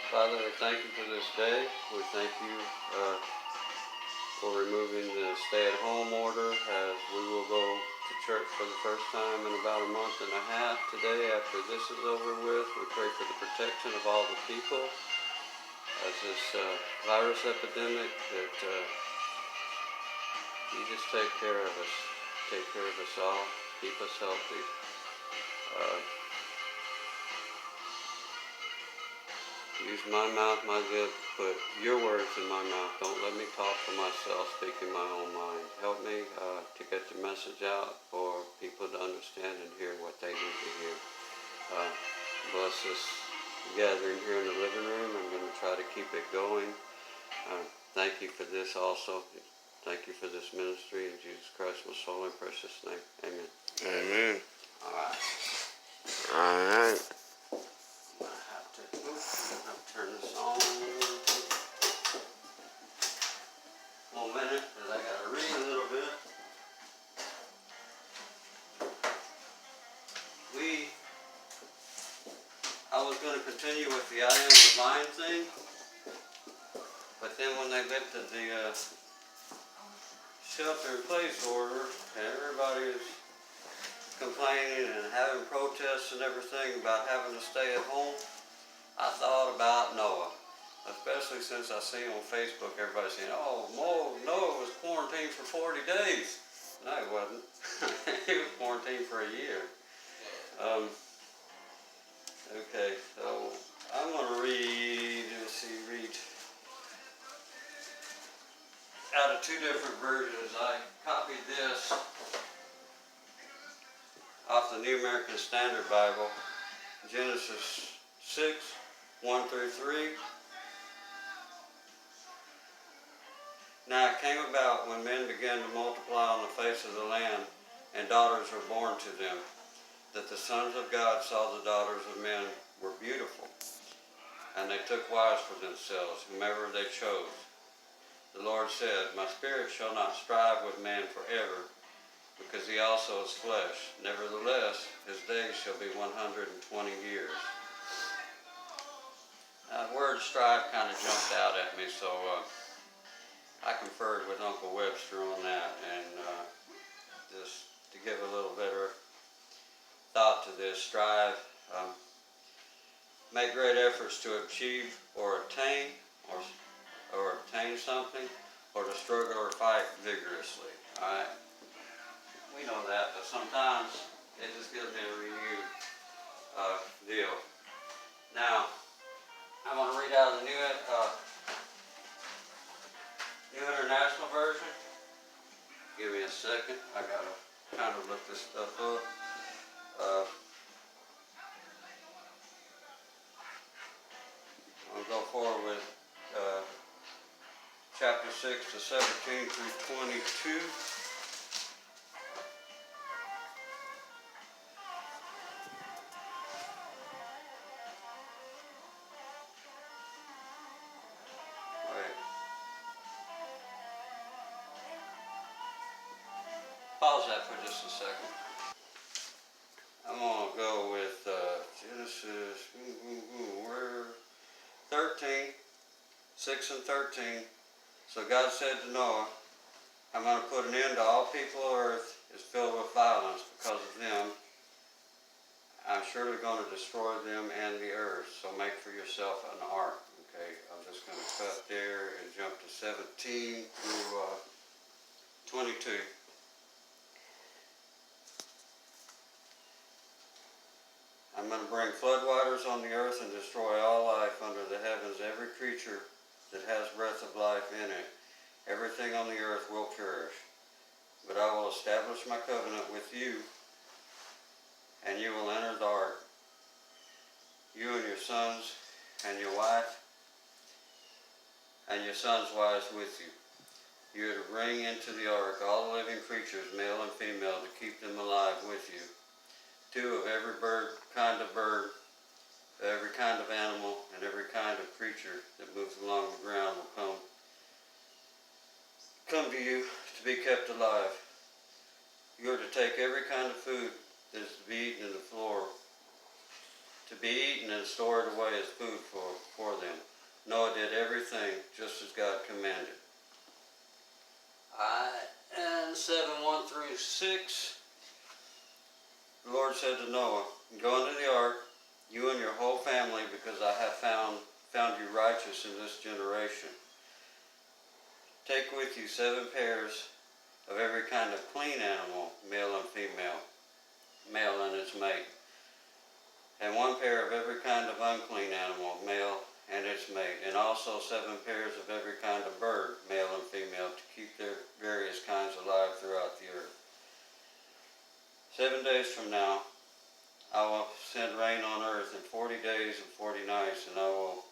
Father, we thank you for this day. We thank you for removing the stay-at-home order as we will go to church for the first time in about a month and a half today after this is over with. We pray for the protection of all the people as this virus epidemic that you just take care of us. Take care of us all. Keep us healthy. Use my mouth, my lips, put your words in my mouth. Don't let me talk for myself, speak in my own mind. Help me to get the message out for people to understand and hear what they need to hear. Bless this gathering here in the living room. I'm going to try to keep it going. Thank you for this also. Thank you for this ministry. In Jesus Christ's most holy and precious name. Amen. Amen. All right. All right. Turn this on. 1 minute, because I got to read a little bit. I was going to continue with the I am divine thing, but then when they lifted the shelter-in-place order, and everybody is complaining and having protests and everything about having to stay at home, I thought about Noah, especially since I see on Facebook everybody saying, oh, Noah was quarantined for 40 days. No, he wasn't. He was quarantined for a year. Okay, so I'm going to read out of two different versions. I copied this off the New American Standard Bible, Genesis 6, 1 through 3. Now it came about when men began to multiply on the face of the land, and daughters were born to them, that the sons of God saw the daughters of men were beautiful, and they took wives for themselves, whomever they chose. The Lord said, my spirit shall not strive with man forever, because he also is flesh. Nevertheless, his days shall be 120 years. Now, the word strive kind of jumped out at me, so I conferred with Uncle Webster on that, and just to give a little better thought to this, strive, make great efforts to achieve or attain, or obtain something, or to struggle or fight vigorously. All right, we know that, but sometimes it just gives me a renewed deal. Now, I'm going to read out of the New International Version. Give me a second. I got to kind of look this stuff up. I'll go forward with chapter 6 to 17 through 22. Pause that for just a second. I'm going to go with Genesis 13, 6 and 13. So God said to Noah, I'm going to put an end to all people of earth is filled with violence because of them. I'm surely going to destroy them and the earth. So make for yourself an ark. Okay, I'm just going to cut there and jump to 17 through 22. I'm going to bring floodwaters on the earth and destroy all life under the heavens, every creature that has breath of life in it. Everything on the earth will perish. But I will establish my covenant with you, and you will enter the ark, you and your sons and your wife, and your sons' wives with you. You are to bring into the ark all the living creatures, male and female, to keep them alive with you. 2 of every kind of bird, every kind of animal, and every kind of creature that moves along the ground will come to you to be kept alive. You are to take every kind of food that is to be eaten in the floor to be eaten and stored away as food for them. Noah did everything just as God commanded. Alright, and 7:1-6. The Lord said to Noah, "Go into the ark, you and your whole family, because I have found you righteous in this generation. Take with you 7 pairs of every kind of clean animal, male and female, male and its mate, and 1 pair of every kind of unclean animal, male and its mate, and also 7 pairs of every kind of bird, male and female, to keep their various kinds alive throughout the earth. 7 days from now, I will send rain on earth in 40 days and 40 nights, and I will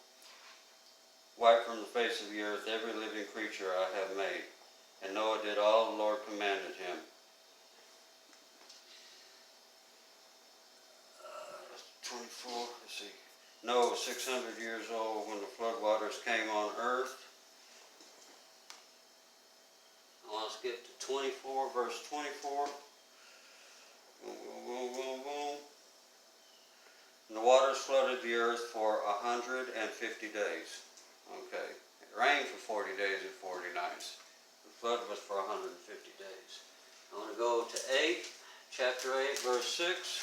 wipe from the face of the earth every living creature I have made." And Noah did all the Lord commanded him. 24, let's see. Noah was 600 years old when the floodwaters came on earth. I want to skip to 24, verse 24. Boom, boom, boom, boom, boom. And the waters flooded the earth for 150 days. Okay. It rained for 40 days and 40 nights. The flood was for 150 days. I want to go to 8, chapter 8, verse 6.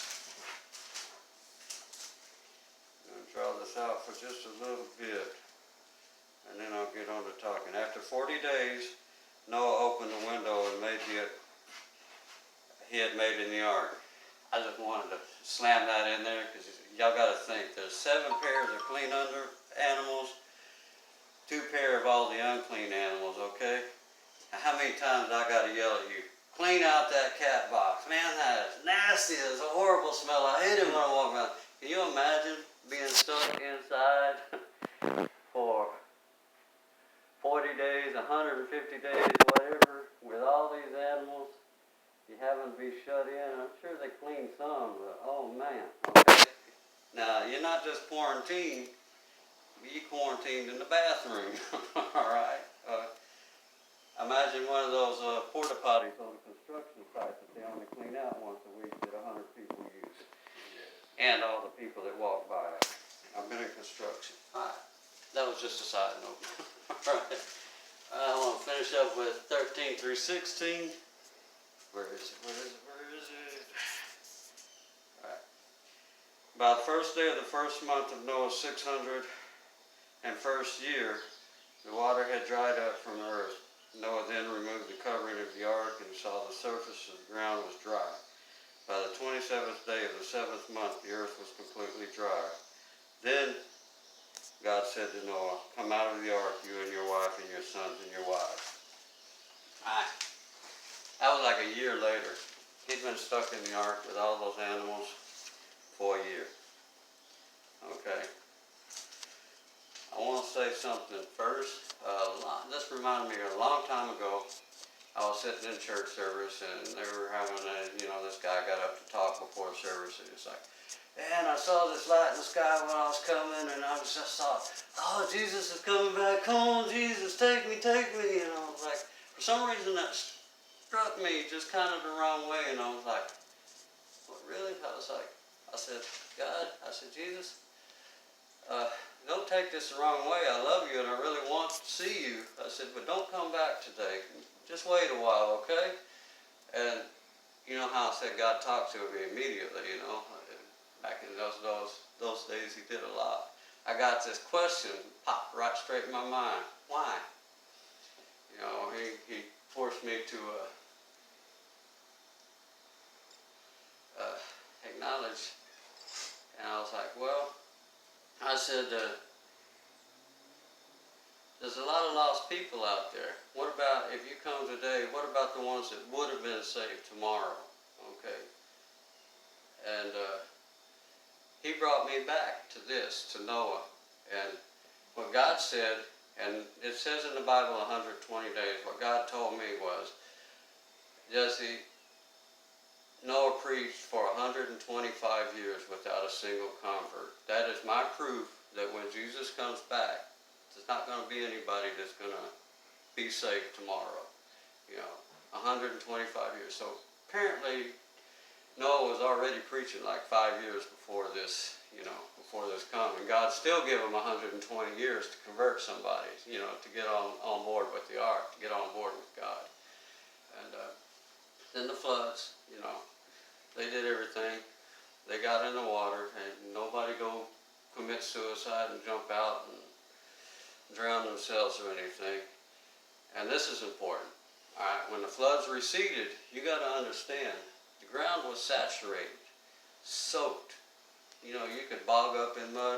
I'm going to draw this out for just a little bit, and then I'll get on to talking. After 40 days, Noah opened the window and made he had made in the ark. I just wanted to slam that in there because y'all got to think. There's 7 pairs of clean animals, 2 pair of all the unclean animals, okay? Now, how many times I got to yell at you, "Clean out that cat box. Man, that is nasty. It's a horrible smell. I hate it when I walk around." Can you imagine being stuck inside for 40 days, 150 days, whatever, with all these animals? You having to be shut in. I'm sure they clean some, but oh man. Okay. Now, you're not just quarantined, you quarantined in the bathroom. Alright? Imagine one of those porta potties on a construction site that they only clean out once a week that 100 people use. And all the people that walk by. I've been in construction. Alright. That was just a side note. Alright. I want to finish up with 13-16. Where is it? Alright. By the first day of the first month of Noah's 601st year, the water had dried up from the earth. Noah then removed the covering of the ark and saw the surface of the ground was dry. By the 27th day of the 7th month, the earth was completely dry. Then God said to Noah, "Come out of the ark, you and your wife and your sons and your wives." Alright. That was like a year later. He'd been stuck in the ark with all those animals for a year. Okay. I want to say something first. This reminded me of a long time ago. I was sitting in church service and they were having this guy got up to talk before service and it's like, "And I saw this light in the sky when I was coming and I just thought, oh, Jesus is coming back. Come on, Jesus, take me. And I was like, for some reason that struck me just kind of the wrong way, and I was like, what, really? I said, God, Jesus, don't take this the wrong way. I love you and I really want to see you. I said, but don't come back today. Just wait a while, okay? And you know how I said God talked to me immediately, back in those days he did a lot. I got this question popped right straight in my mind. Why? He forced me to acknowledge, and I was like, well, I said, there's a lot of lost people out there. What about, if you come today, what about the ones that would have been saved tomorrow? Okay. And he brought me back to this, to Noah. And what God said, and it says in the Bible 120 days, what God told me was, Jesse, Noah preached for 125 years without a single convert. That is my proof that when Jesus comes back, there's not going to be anybody that's going to be saved tomorrow. 125 years. So apparently, Noah was already preaching like 5 years before this, before this come. And God still gave him 120 years to convert somebody, to get on board with the ark, to get on board with God. And then the floods, they did everything. They got in the water, and nobody go commit suicide and jump out and drown themselves or anything. And this is important. All right, when the floods receded, you got to understand, the ground was saturated, soaked. You could bog up in mud